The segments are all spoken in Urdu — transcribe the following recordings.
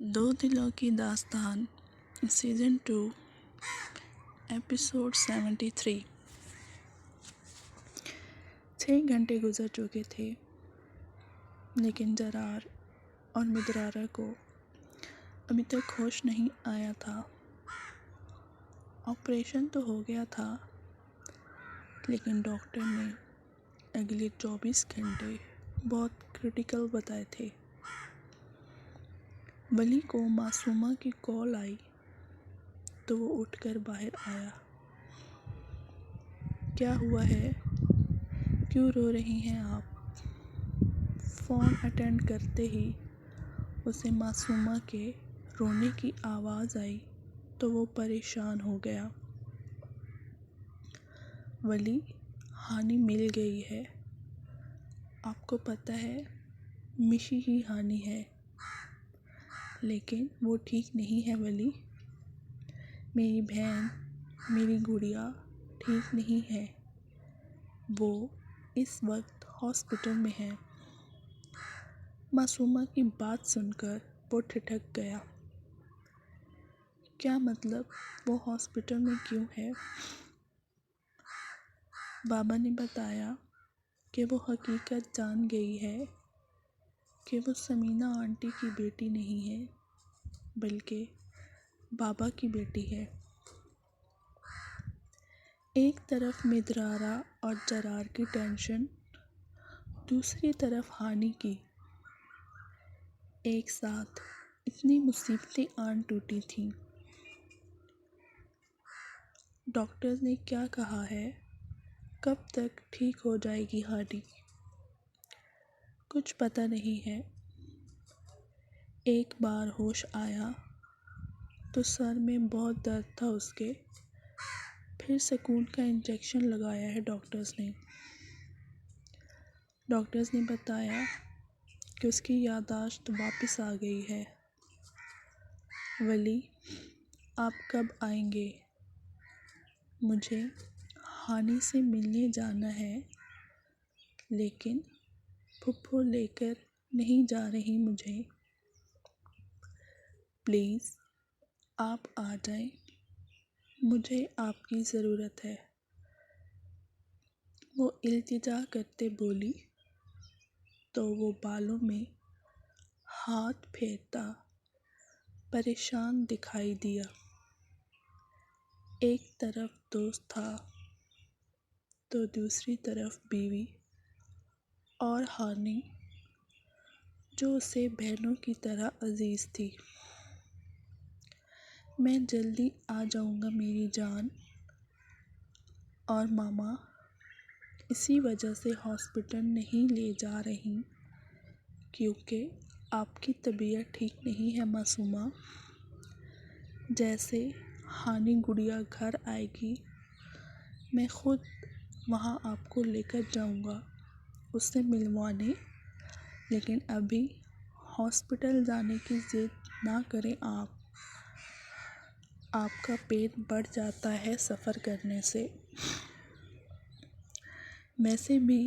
دو دلوں کی داستان سیزن 2 ایپیسوڈ 73۔ 6 گھنٹے گزر چکے تھے لیکن جرار اور مدرارہ کو ابھی تک ہوش نہیں آیا تھا۔ آپریشن تو ہو گیا تھا لیکن ڈاکٹر نے اگلے 24 گھنٹے بہت کرٹیکل بتائے تھے۔ ولی کو معصومہ کی کال آئی تو وہ اٹھ کر باہر آیا۔ کیا ہوا ہے؟ کیوں رو رہی ہیں آپ؟ فون اٹینڈ کرتے ہی اسے معصومہ کے رونے کی آواز آئی تو وہ پریشان ہو گیا۔ ولی، ہانی مل گئی ہے۔ آپ کو پتہ ہے مشی ہی ہانی ہے، لیکن وہ ٹھیک نہیں ہے ولی۔ میری بہن، میری گڑیا ٹھیک نہیں ہے۔ وہ اس وقت ہاسپٹل میں ہے۔ معصومہ کی بات سن کر وہ ٹھٹک گیا۔ کیا مطلب وہ ہاسپٹل میں کیوں ہے؟ بابا نے بتایا کہ وہ حقیقت جان گئی ہے کہ وہ ثمینہ آنٹی کی بیٹی نہیں ہے بلکہ بابا کی بیٹی ہے۔ ایک طرف مدرارہ اور جرار کی ٹینشن، دوسری طرف ہانی کی۔ ایک ساتھ اتنی مصیبتیں آن ٹوٹی تھیں۔ ڈاکٹرز نے کیا کہا ہے؟ کب تک ٹھیک ہو جائے گی ہانی؟ کچھ پتہ نہیں ہے۔ ایک بار ہوش آیا تو سر میں بہت درد تھا اس کے، پھر سکون کا انجیکشن لگایا ہے ڈاکٹرز نے۔ ڈاکٹرز نے بتایا کہ اس کی یادداشت واپس آ گئی ہے۔ ولی، آپ کب آئیں گے؟ مجھے ہانی سے ملنے جانا ہے لیکن پھپھو لے کر نہیں جا رہی مجھے۔ پلیز آپ آ جائیں، مجھے آپ کی ضرورت ہے۔ وہ التجا کرتے بولی تو وہ بالوں میں ہاتھ پھیرتا پریشان دکھائی دیا۔ ایک طرف دوست تھا تو دوسری طرف بیوی اور ہانی جو اسے بہنوں کی طرح عزیز تھی۔ میں جلدی آ جاؤں گا میری جان۔ اور ماما اسی وجہ سے ہاسپٹل نہیں لے جا رہی کیونکہ آپ کی طبیعت ٹھیک نہیں ہے معصومہ۔ جیسے ہانی گڑیا گھر آئے گی میں خود وہاں آپ کو لے کر جاؤں گا اس سے ملوانے، لیکن ابھی ہاسپٹل جانے کی ضد نہ کریں آپ کا پیٹ بڑھ جاتا ہے سفر کرنے سے۔ ویسے بھی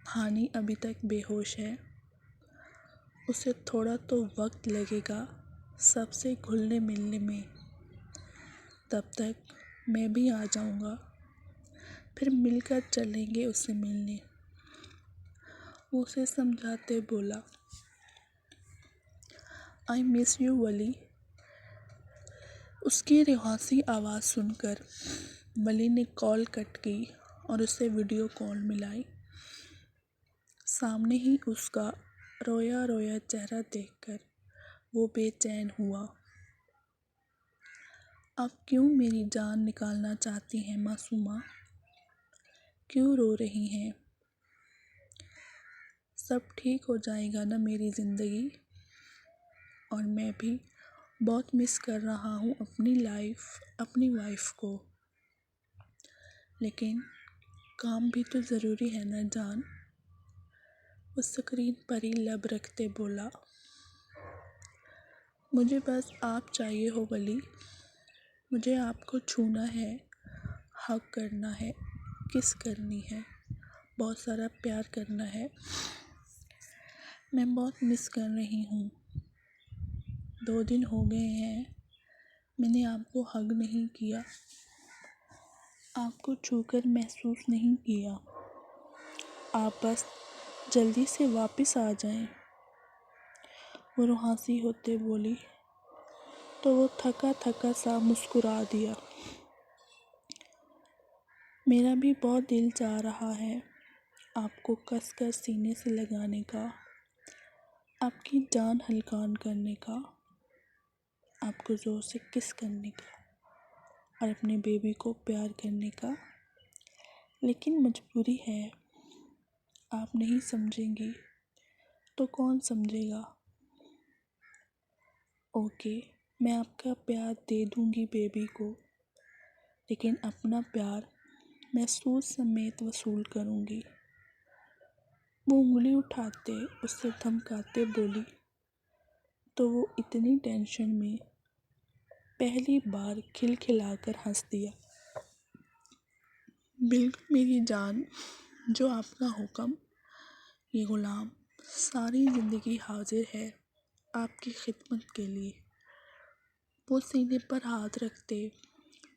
ہانی ابھی تک بے ہوش ہے، اسے تھوڑا تو وقت لگے گا سب سے گھلنے ملنے میں۔ تب تک میں بھی آ جاؤں گا، پھر مل کر چلیں گے اس سے ملنے۔ وہ اسے سمجھاتے بولا، آئی مس یو ولی۔ اس کی رہاسی آواز سن کر ولی نے کال کٹ کی اور اسے ویڈیو کال ملائی۔ سامنے ہی اس کا رویا رویا چہرہ دیکھ کر وہ بے چین ہوا۔ آپ کیوں میری جان نکالنا چاہتی ہیں معصومہ؟ کیوں رو رہی ہیں؟ سب ٹھیک ہو جائے گا نا میری زندگی؟ اور میں بھی بہت مس کر رہا ہوں اپنی وائف کو، لیکن کام بھی تو ضروری ہے نا جان۔ وہ اسکرین پر ہی لب رکھتے بولا، مجھے بس آپ چاہیے ہو ولی۔ مجھے آپ کو چھونا ہے، ہگ کرنا ہے، کس کرنی ہے، بہت سارا پیار کرنا ہے۔ میں بہت مس کر رہی ہوں۔ 2 دن ہو گئے ہیں میں نے آپ کو ہگ نہیں کیا، آپ کو چھو کر محسوس نہیں کیا۔ آپ بس جلدی سے واپس آ جائیں، وہ روحانسی ہوتے بولی تو وہ تھکا تھکا سا مسکرا دیا۔ میرا بھی بہت دل چاہ رہا ہے آپ کو کس کر سینے سے لگانے کا، آپ کی جان ہلکان کرنے کا، آپ کو زور سے کس کرنے کا اور اپنے بیبی کو پیار کرنے کا، لیکن مجبوری ہے، آپ نہیں سمجھیں گی تو کون سمجھے گا؟ اوکے، میں آپ کا پیار دے دوں گی بیبی کو، لیکن اپنا پیار میں سود سمیت وصول کروں گی۔ وہ انگلی اٹھاتے اسے دھمکاتے بولی تو وہ اتنی ٹینشن میں پہلی بار کھلکھلا کر ہنس دیا۔ بالکل میری جان، جو آپ کا حکم، یہ غلام ساری زندگی حاضر ہے آپ کی خدمت کے لیے۔ وہ سینے پر ہاتھ رکھتے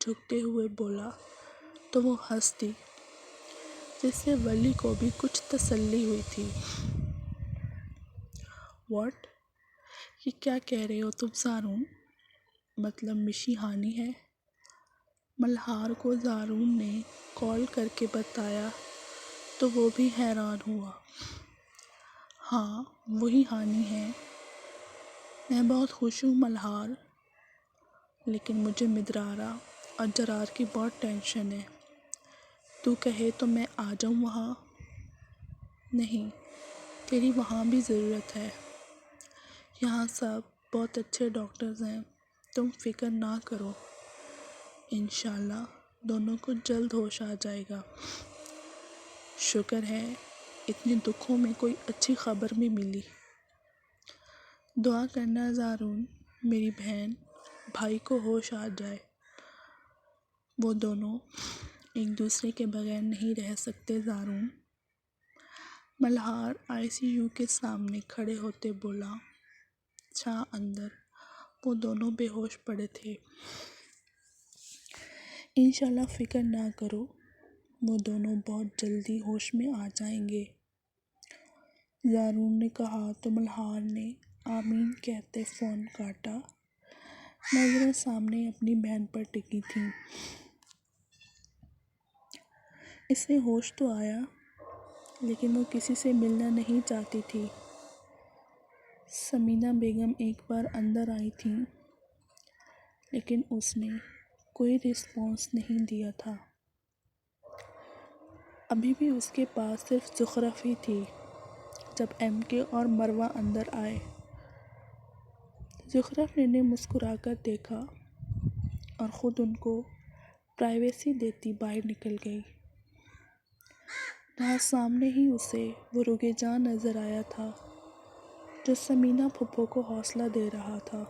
جھکتے ہوئے بولا تو وہ ہنس دی، جس سے ولی کو بھی کچھ تسلی ہوئی تھی۔ واٹ؟ یہ کیا کہہ رہے ہو تم زارون؟ مطلب مشی ہانی ہے؟ ملہار کو زارون نے کال کر کے بتایا تو وہ بھی حیران ہوا۔ ہاں وہی ہانی ہے، میں بہت خوش ہوں ملہار، لیکن مجھے مدرارہ اور جرار کی بہت ٹینشن ہے۔ تو کہے تو میں آ جاؤں وہاں؟ نہیں، تیری وہاں بھی ضرورت ہے، یہاں سب بہت اچھے ڈاکٹرز ہیں، تم فکر نہ کرو، انشاءاللہ دونوں کو جلد ہوش آ جائے گا۔ شکر ہے اتنے دکھوں میں کوئی اچھی خبر بھی ملی۔ دعا کرنا زارون میری بہن بھائی کو ہوش آ جائے، وہ دونوں ایک دوسرے کے بغیر نہیں رہ سکتے زارون۔ ملہار ICU کے سامنے کھڑے ہوتے بولا۔ اندر وہ دونوں بے ہوش پڑے تھے۔ انشاءاللہ فکر نہ کرو، وہ دونوں بہت جلدی ہوش میں آ جائیں گے، زارون نے کہا تو ملہار نے آمین کہتے فون کاٹا۔ نظریں سامنے اپنی بہن پر ٹکی تھیں۔ اسے ہوش تو آیا، لیکن وہ کسی سے ملنا نہیں چاہتی تھی۔ سمینہ بیگم ایک بار اندر آئی تھیں، لیکن اس نے کوئی رسپانس نہیں دیا تھا۔ ابھی بھی اس کے پاس صرف زخرف ہی تھی۔ جب MK اور مروہ اندر آئے، زخرف نے انہیں مسکرا کر دیکھا اور خود ان کو پرائیویسی دیتی باہر نکل گئی۔ وہاں سامنے ہی اسے وہ روگے جاں نظر آیا تھا جو سمینہ پھپھو کو حوصلہ دے رہا تھا۔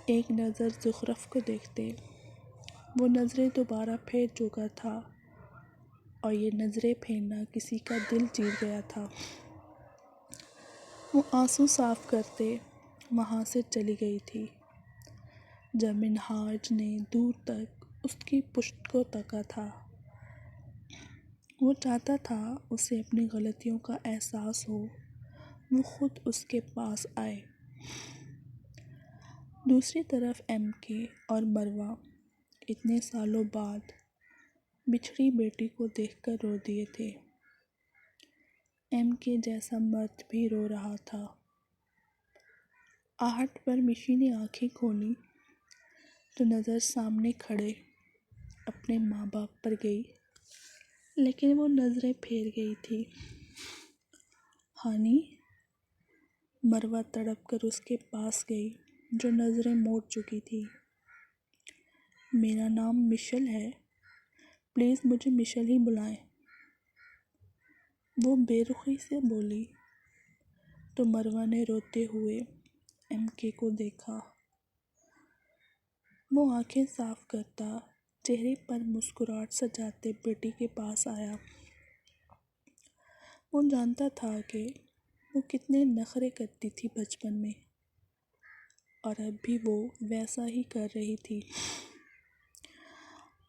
ایک نظر زخرف کو دیکھتے وہ نظریں دوبارہ پھیر چکا تھا، اور یہ نظریں پھیرنا کسی کا دل چیر گیا تھا۔ وہ آنسو صاف کرتے وہاں سے چلی گئی تھی جب منہاج نے دور تک اس کی پشت کو تکا تھا۔ وہ چاہتا تھا اسے اپنی غلطیوں کا احساس ہو، وہ خود اس کے پاس آئے۔ دوسری طرف MK اور مروہ اتنے سالوں بعد بچھڑی بیٹی کو دیکھ کر رو دیے تھے۔ MK جیسا مرد بھی رو رہا تھا۔ آہٹ پر مشی نے آنکھیں کھولی تو نظر سامنے کھڑے اپنے ماں باپ پر گئی، لیکن وہ نظریں پھیر گئی تھی۔ ہانی؟ مروہ تڑپ کر اس کے پاس گئی جو نظریں موڑ چکی تھی۔ میرا نام مشل ہے، پلیز مجھے مشل ہی بلائیں، وہ بے رخی سے بولی تو مروہ نے روتے ہوئے MK کو دیکھا۔ وہ آنکھیں صاف کرتا چہرے پر مسکراہٹ سجاتے بیٹی کے پاس آیا۔ وہ جانتا تھا کہ وہ کتنے نخرے کرتی تھی بچپن میں، اور اب بھی وہ ویسا ہی کر رہی تھی۔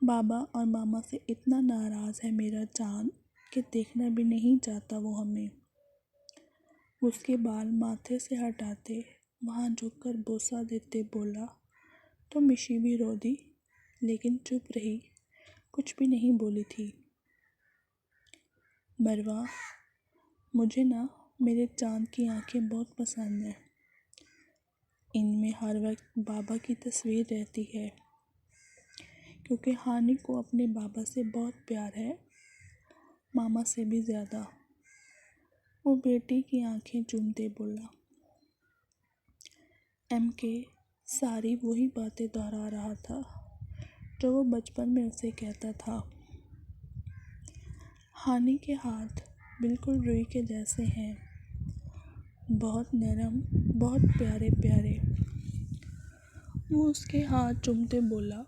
بابا اور ماما سے اتنا ناراض ہے میرا چاند کہ دیکھنا بھی نہیں چاہتا وہ ہمیں۔ اس کے بال ماتھے سے ہٹاتے وہاں جھک کر بوسہ دیتے بولا تو مشی بھی رو دی، لیکن چپ رہی، کچھ بھی نہیں بولی تھی۔ مروہ، مجھے میرے چاند کی آنکھیں بہت پسند ہیں۔ ان میں ہر وقت بابا کی تصویر رہتی ہے، کیونکہ ہانی کو اپنے بابا سے بہت پیار ہے، ماما سے بھی زیادہ۔ وہ بیٹی کی آنکھیں چومتے بولا۔ ایم کے ساری وہی باتیں دہرا رہا تھا جو وہ بچپن میں اسے کہتا تھا۔ ہانی کے ہاتھ بالکل روئی کے جیسے ہیں، بہت نرم، بہت پیارے پیارے۔ وہ اس کے ہاتھ چومتے بولا،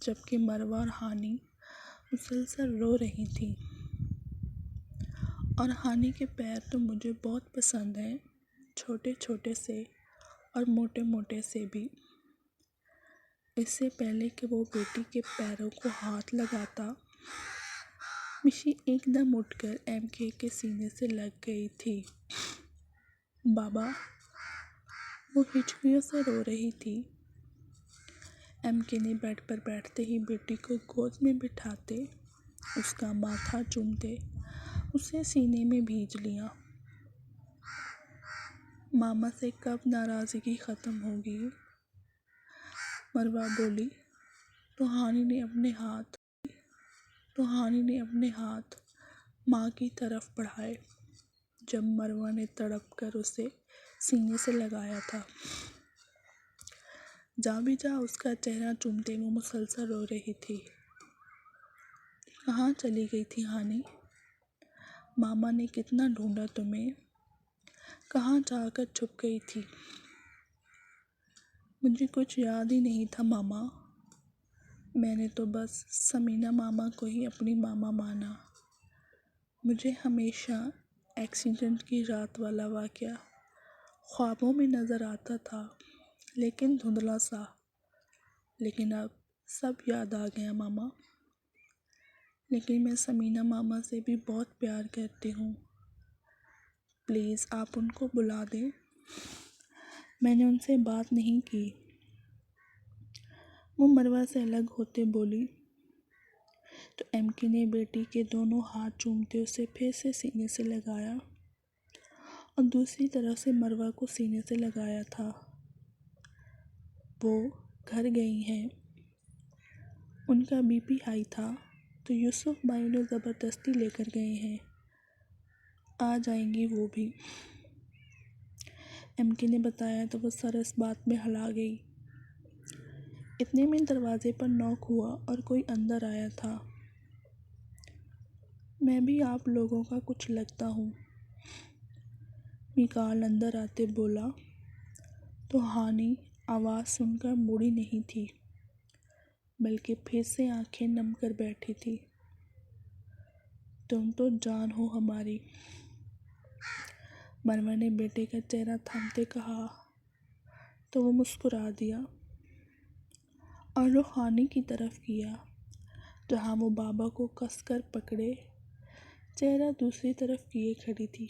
جبکہ مروہ اور ہانی مسلسل رو رہی تھیں۔ اور ہانی کے پیر تو مجھے بہت پسند ہیں، چھوٹے چھوٹے سے اور موٹے موٹے سے بھی۔ اس سے پہلے کہ وہ بیٹی کے پیروں کو ہاتھ لگاتا، مشی ایک دم اٹھ کر ایم کے سینے سے لگ گئی تھی۔ بابا، وہ ہچکیوں سے رو رہی تھی۔ ایم کے نے بیڈ پر بیٹھتے ہی بیٹی کو گود میں بٹھاتے، اس کا ماتھا چومتے اسے سینے میں بھیج لیا۔ ماما سے کب ناراضگی ختم ہوگی؟ مروہ بولی تو ہانی نے اپنے ہاتھ ماں کی طرف بڑھائے جب مروہ نے تڑپ کر اسے سینے سے لگایا تھا۔ جا بھی جا اس کا چہرہ چومتے وہ مسلسل رو رہی تھی۔ کہاں چلی گئی تھی ہانی؟ ماما نے کتنا ڈھونڈا تمہیں، کہاں جا کر چھپ گئی تھی؟ مجھے کچھ یاد ہی نہیں تھا ماما، میں نے تو بس ثمینہ ماما کو ہی اپنی ماما مانا۔ مجھے ہمیشہ ایکسیڈنٹ کی رات والا واقعہ خوابوں میں نظر آتا تھا، لیکن دھندلا سا۔ لیکن اب سب یاد آ گیا ماما۔ لیکن میں ثمینہ ماما سے بھی بہت پیار کرتی ہوں، پلیز آپ ان کو بلا دیں۔ میں نے ان سے بات نہیں کی۔ وہ مروہ سے الگ ہوتے بولی تو ایم کے نے بیٹی کے دونوں ہاتھ چومتے اسے پھر سے سینے سے لگایا اور دوسری طرف سے مروہ کو سینے سے لگایا تھا۔ وہ گھر گئی ہیں، ان کا بی پی ہائی تھا تو یوسف بھائی انہیں زبردستی لے کر گئے ہیں، آ جائیں گی وہ بھی۔ ایم کے نے بتایا تو وہ سر اس بات میں ہلا گئی۔ اتنے میں دروازے پر نوک ہوا اور کوئی اندر آیا تھا۔ میں بھی آپ لوگوں کا کچھ لگتا ہوں، میکال اندر آتے بولا تو ہانی آواز سن کر مڑی نہیں تھی، بلکہ پھر سے آنکھیں نم کر بیٹھی تھی۔ تم تو جان ہو ہماری، مروہ نے بیٹے کا چہرہ تھامتے کہا تو وہ مسکرا دیا اور رخ ہانی کی طرف کیا جہاں وہ بابا کو کس کر پکڑے چہرہ دوسری طرف کیے کھڑی تھی۔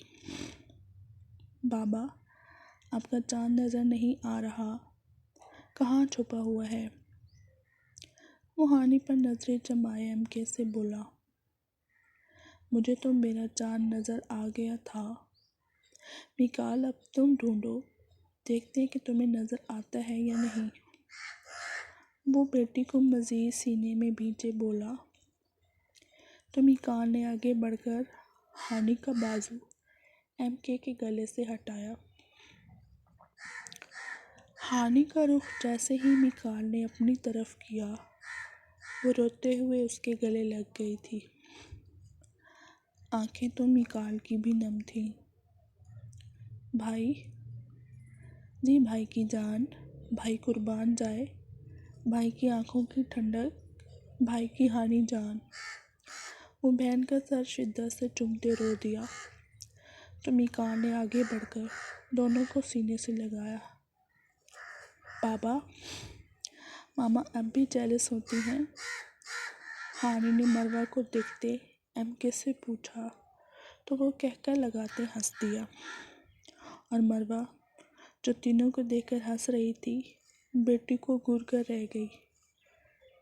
بابا، آپ کا چاند نظر نہیں آ رہا، کہاں چھپا ہوا ہے؟ وہ ہانی پر نظریں جمائے ایم کے سے بولا، مجھے تو میرا چاند نظر آ گیا تھا، میکال اب تم ڈھونڈو، دیکھتے ہیں کہ تمہیں نظر آتا ہے یا نہیں۔ وہ بیٹی کو مزید سینے میں بھیجے بولا تو میکال نے آگے بڑھ کر ہانی کا بازو ایم کے گلے سے ہٹایا۔ ہانی کا رخ جیسے ہی میکال نے اپنی طرف کیا، وہ روتے ہوئے اس کے گلے لگ گئی تھی۔ آنکھیں تو میکال کی بھی نم تھیں۔ بھائی، جی بھائی کی جان، بھائی قربان جائے، بھائی کی آنکھوں کی ٹھنڈک، بھائی کی ہانی جان۔ وہ بہن کا سر شدت سے چومتے رو دیا تو میکال نے آگے بڑھ کر دونوں کو سینے سے لگایا۔ بابا، ماما اب بھی جیلس ہوتی ہیں؟ ہانی نے مروہ کو دیکھتے ایم کے سے پوچھا تو وہ کہہ کر لگاتے ہنس دیا، اور مروہ جو تینوں کو دیکھ کر ہنس رہی تھی بیٹی کو گور کر رہ گئی۔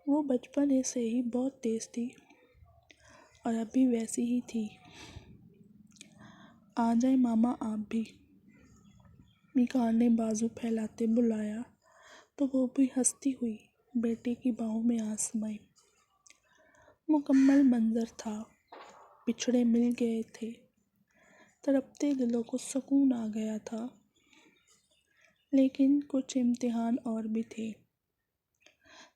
وہ بچپن سے ہی بہت تیز تھی اور اب بھی ویسی ہی تھی۔ آ جائیں ماما آپ بھی، میکا نے بازو پھیلاتے بلایا تو وہ بھی ہنستی ہوئی بیٹی کی باہوں میں آ سمائی۔ مکمل منظر تھا، بچھڑے مل گئے تھے، تڑپتے دلوں کو سکون آ گیا تھا۔ لیکن کچھ امتحان اور بھی تھے۔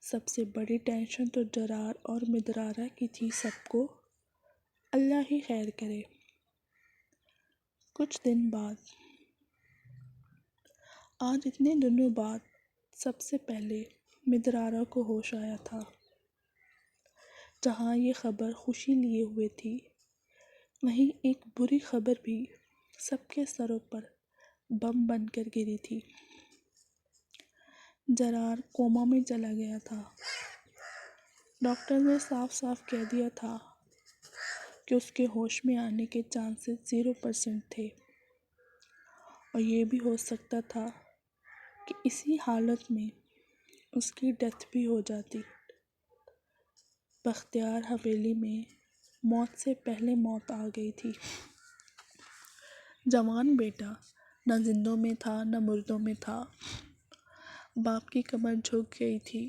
سب سے بڑی ٹینشن تو جرار اور مدرارہ کی تھی۔ سب کو اللہ ہی خیر کرے۔ کچھ دن بعد، آج اتنے دنوں بعد سب سے پہلے مدرارہ کو ہوش آیا تھا۔ جہاں یہ خبر خوشی لیے ہوئے تھی، وہیں ایک بری خبر بھی سب کے سروں پر بم بن کر گری تھی۔ جرار کوما میں چلا گیا تھا۔ ڈاکٹر نے صاف صاف کہہ دیا تھا کہ اس کے ہوش میں آنے کے چانسز 0% تھے، اور یہ بھی ہو سکتا تھا کہ اسی حالت میں اس کی ڈیتھ بھی ہو جاتی۔ بختیار حویلی میں موت سے پہلے موت آ گئی تھی۔ جوان بیٹا نہ زندوں میں تھا نہ مردوں میں تھا۔ باپ کی کمر جھک گئی تھی،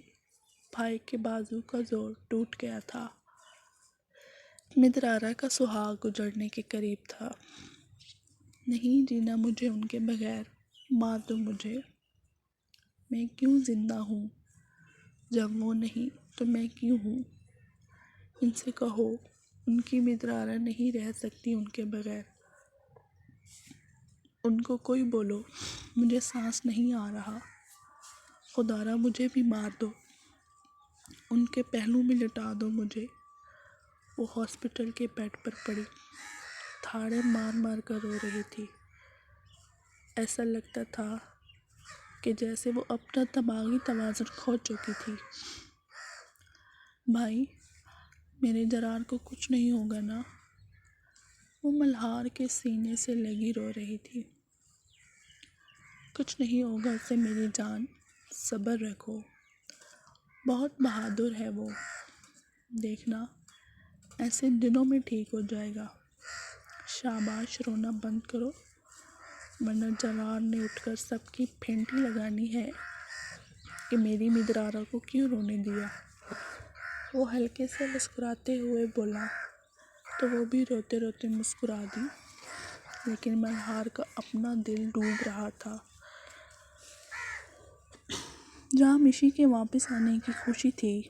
بھائی کے بازو کا زور ٹوٹ گیا تھا۔ مدرارہ کا سہاگ گزرنے کے قریب تھا۔ نہیں جینا مجھے ان کے بغیر، مار دو مجھے، میں کیوں زندہ ہوں؟ جب وہ نہیں تو میں کیوں ہوں؟ ان سے کہو ان کی مدرارہ نہیں رہ سکتی ان کے بغیر۔ ان کو کوئی بولو مجھے سانس نہیں آ رہا، خدا را مجھے بھی مار دو، ان کے پہلو میں لٹا دو مجھے۔ وہ ہاسپٹل کے بیڈ پر پڑی تھاڑے مار مار کر رو رہی تھی۔ ایسا لگتا تھا کہ جیسے وہ اپنا دماغی توازن کھو چکی تھی۔ بھائی، میرے جرار کو کچھ نہیں ہوگا نا؟ وہ ملہار کے سینے سے لگی رو رہی تھی۔ کچھ نہیں ہوگا اسے میری جان، صبر رکھو، بہت بہادر ہے وہ، دیکھنا ایسے دنوں میں ٹھیک ہو جائے گا۔ شاباش، رونا بند کرو ورنہ جرار نے اٹھ کر سب کی پھینٹی لگانی ہے کہ میری مدرارہ کو کیوں رونے دیا۔ وہ ہلکے سے مسکراتے ہوئے بولا تو وہ بھی روتے روتے مسکرا دی، لیکن ملہار کا اپنا دل ڈوب رہا تھا۔ جہاں مشی کے واپس آنے کی خوشی تھی،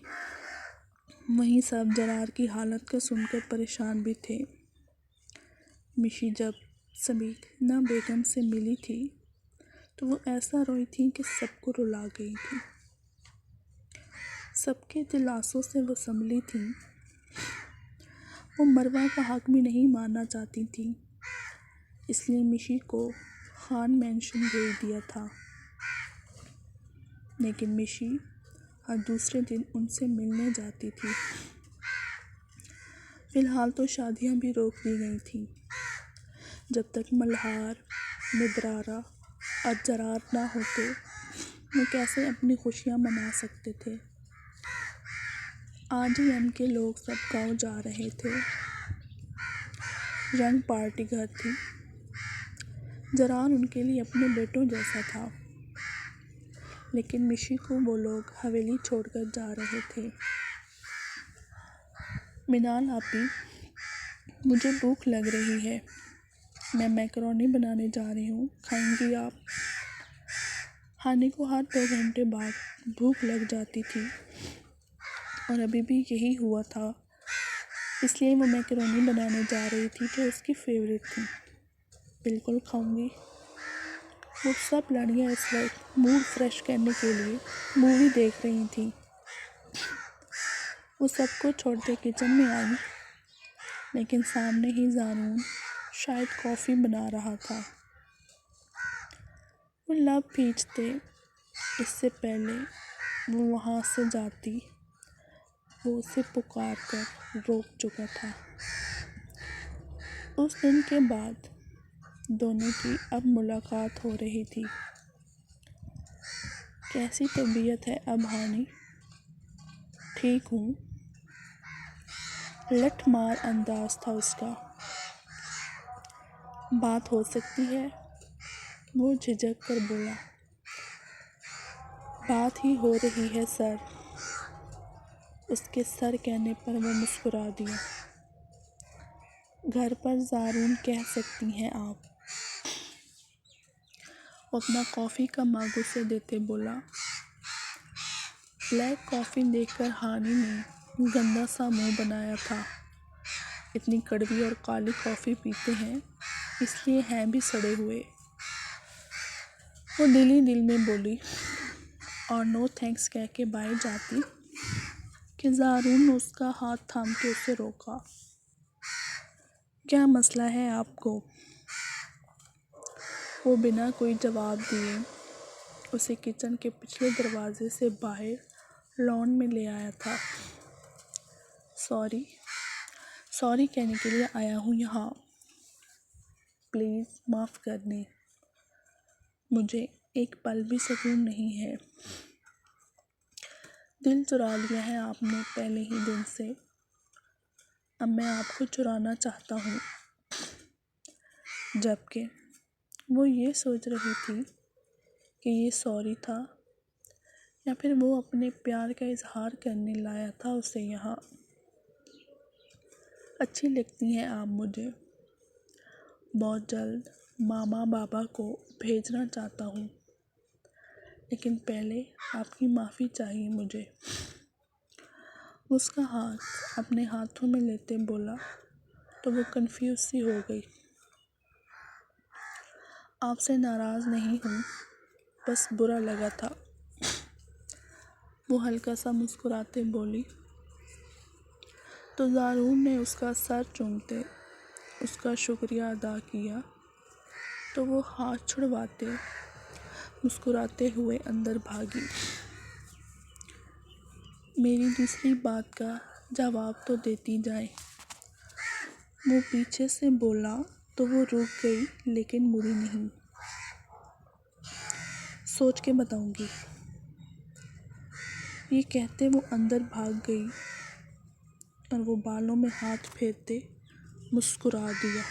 وہیں سب جرار کی حالت کا سن کر پریشان بھی تھے۔ مشی جب سبینہ بیگم سے ملی تھی تو وہ ایسا روئی تھی کہ سب کو رلا گئی تھی۔ سب کے دلاسوں سے وہ سنبھلی تھیں۔ وہ مروہ کا حق بھی نہیں مارنا چاہتی تھیں، اس لیے مشی کو خان مینشن بھیج دیا تھا۔ لیکن مشی ہر دوسرے دن ان سے ملنے جاتی تھی۔ فی الحال تو شادیاں بھی روک دی گئی تھیں۔ جب تک ملہار، مدرارہ اور جرار نہ ہوتے، وہ کیسے اپنی خوشیاں منا سکتے تھے؟ آج ہی ایم کے لوگ سب گاؤں جا رہے تھے۔ رنگ پارٹی گھر تھی۔ جرار ان کے لیے اپنے بیٹوں جیسا تھا، لیکن مشی کو وہ لوگ حویلی چھوڑ کر جا رہے تھے۔ منال آپی، مجھے بھوک لگ رہی ہے، میں میکرونی بنانے جا رہی ہوں، کھائیں گی آپ؟ ہانی کو ہر 2 گھنٹے بعد بھوک لگ جاتی تھی اور ابھی بھی یہی ہوا تھا، اس لیے وہ میکرونی بنانے جا رہی تھی جو اس کی فیورٹ تھی۔ بالکل کھاؤں گی۔ وہ سب لڑکیاں اس وقت موڈ فریش کرنے کے لیے مووی دیکھ رہی تھیں۔ وہ سب کو چھوڑتے کچن میں آئی، لیکن سامنے ہی زارون شاید کافی بنا رہا تھا۔ وہ لب کھینچتے اس سے پہلے وہ وہاں سے جاتی وہ اسے پکار کر روک چکا تھا۔ اس دن کے بعد دونوں کی اب ملاقات ہو رہی تھی۔ کیسی طبیعت ہے اب ہانی؟ ٹھیک ہوں، لٹھ مار انداز تھا اس کا۔ بات ہو سکتی ہے؟ وہ جھجک کر بولا۔ بات ہی ہو رہی ہے سر۔ اس کے سر کہنے پر وہ مسکرا دیا۔ گھر پر زارون کہہ سکتی ہیں آپ۔ وہ اپنا کافی کا مگ اسے دیتے بولا۔ بلیک کافی دیکھ کر ہانی نے گندا سا منہ بنایا تھا۔ اتنی کڑوی اور کالی کافی پیتے ہیں، اس لیے ہیں بھی سڑے ہوئے۔ وہ دل ہی دل میں بولی اور نو تھینکس کہہ کے باہر جاتی کہ زارون نے اس کا ہاتھ تھام کے اسے روکا۔ کیا مسئلہ ہے آپ کو؟ وہ بنا کوئی جواب دیے اسے کچن کے پچھلے دروازے سے باہر لان میں لے آیا تھا۔ سوری کہنے کے لیے آیا ہوں یہاں۔ پلیز معاف کر دیں، مجھے ایک پل بھی سکون نہیں ہے۔ دل چرا لیا ہے آپ نے پہلے ہی دن سے، اب میں آپ کو چرانا چاہتا ہوں۔ جبکہ وہ یہ سوچ رہی تھی کہ یہ سوری تھا یا پھر وہ اپنے پیار کا اظہار کرنے لایا تھا اسے یہاں۔ اچھی لگتی ہیں آپ مجھے۔ بہت جلد ماما بابا کو بھیجنا چاہتا ہوں، لیکن پہلے آپ کی معافی چاہیے مجھے۔ اس کا ہاتھ اپنے ہاتھوں میں لیتے بولا تو وہ کنفیوز سی ہو گئی۔ آپ سے ناراض نہیں ہوں، بس برا لگا تھا۔ وہ ہلکا سا مسکراتے بولی تو زارون نے اس کا سر چومتے اس کا شکریہ ادا کیا تو وہ ہاتھ چھڑواتے مسکراتے ہوئے اندر بھاگی۔ میری دوسری بات کا جواب تو دیتی جائیں۔ وہ پیچھے سے بولا تو وہ رک گئی لیکن مڑی نہیں۔ سوچ کے بتاؤں گی۔ یہ کہتے وہ اندر بھاگ گئی اور وہ بالوں میں ہاتھ پھیرتے مسکرا دیا۔